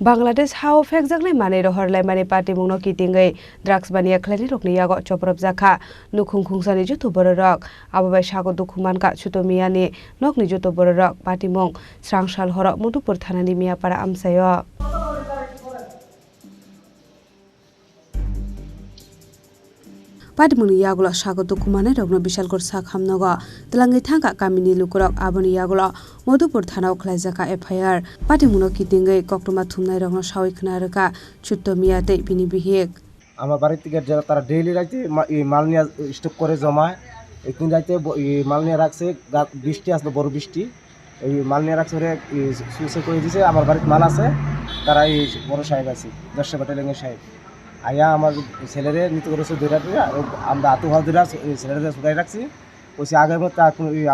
Bangladesh how exactly mane rohor lai mane party mungno kitingai drugs bania khlani rokni yago choprop jakha nukhung khungsani jutu bororok ababai sago dukhuman ka chutomiya ni nokni jutu bororok party mung srangsal horok mudupur thanani miyapara amsayo Padmuni Yagula Shago Dukumane Rogno Bishalgor Sakhamnoga, the Langitanga Kamini Lukurok Aboni Yagula, Modupur Thana Klazaka FIR, Patimuno Kitinga, Koktuma Tumna Rogno Shawik Naraka, Chutomia de Binibihik. আমার বাড়ি থেকে তারা daily রাইতে মাল নিয়ে stock করে জমায় একদিন রাইতে মাল নিয়ে রাখছে বৃষ্টি আসলো বড় বৃষ্টি এই মাল নিয়ে রাখছে সুইসে করে দিয়েছে আমার বাড়িতে মাল আছে তারা এই বড় সাহেব আছে 10 ব্যাটালিয়নের সাহেব আয়া আমার ছেলেরে নিতে করেছে দুইটা আমরা আতু হল দুইটা ছেলেরে ছুটাই রাখছি ওইসে আগের মতো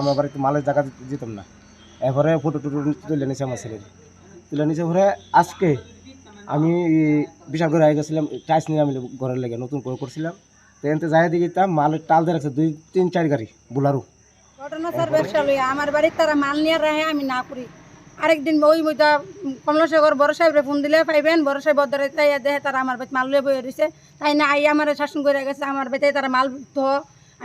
আমার বাড়িতে মালের জায়গা দিতাম না এরপরে ফটো টুটো তুলে নিয়েছে আমার ছেলের তুলে নিয়েছে পরে আজকে আমি বিশাল করে গেছিলাম টাইস নিয়ে আমি ঘরের লেগে নতুন করে করছিলাম তো এনতে যাই দিতাম মালের টাল দিয়ে রাখছে 2-3-4 গাড়ি বুলারু ঘটনা স্যার ব্যবসা লই আমার বাড়িতে তারা মাল নিয়ে রাখে আমি না করি আরেকদিন ওই মইটা কমলাসাগর বড় সাহেবরে ফোন দিলে পাইবেন বড় সাহেব বদরে তাই দেখে তারা আমার বাড়িতে মাল লয়ে বইয়ে রইছে তাই না আই আমার শাসন করে গেছে আমার বাড়িতে তারা মাল তো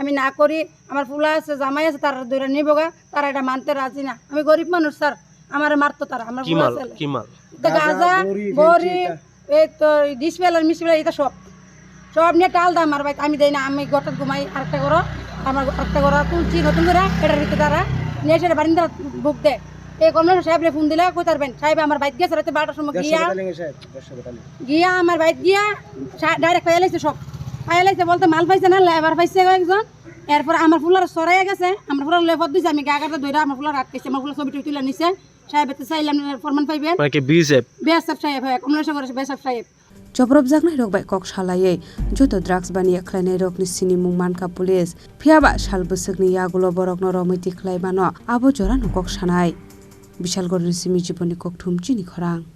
আমি না করি আমার ফুলা আছে জামাই আছে তারা দূরে নিবগা তারা এটা মানতে রাজি না আমি গরিব মানুষ স্যার আমার মারতো তারা আমার ফুলা ছেলে কি মাল তো গাজা বড়ি এই তো ডিসপেলার মিসপেলার এটা সব নিয়ে টাল দাম আমার বাড়িতে আমি দেই না আমি গটত ঘুমাই আরেকটা করো আমার আরেকটা করো তুলছি নতুন করে এটার ভিতরে তারা নিয়ে সেটা বারিন্দা বুক দেয় এই কমলা সাহেবরে ফোন দিলে কই তারবেন সাহেব আমার বাইক গেছে রাতে 12টার সময় গিয়া আমার বাইক গিয়া ডাইরেক্ট পাইলাইছে সব পাইলাইছে বলতে মাল পাইছে না লেবার পাইছে একজন এরপর আমার ফুলার সরাই গেছে আমার ফুলার লেফট দিছে আমি গাগাটা ধইরা আমার ফুলার আটকেছে আমার ফুলার ছবি তুলে নিছে সাহেবতে চাইলাম ফরমান পাইবেন মানে কি বিএসএফ সাহেব কমলা সাহেব Choprop Jagnai Rok by Kok Shalaye, Joto drugs bania Klane Rok ni Sini Mungmanka police, Piaba Shalbusagni Yagulo Borok no Romiti Klaibano, Abo Jorano Kok Shanai. Bishal Gordon Simi Jiponi Kok Tum Chini Korang.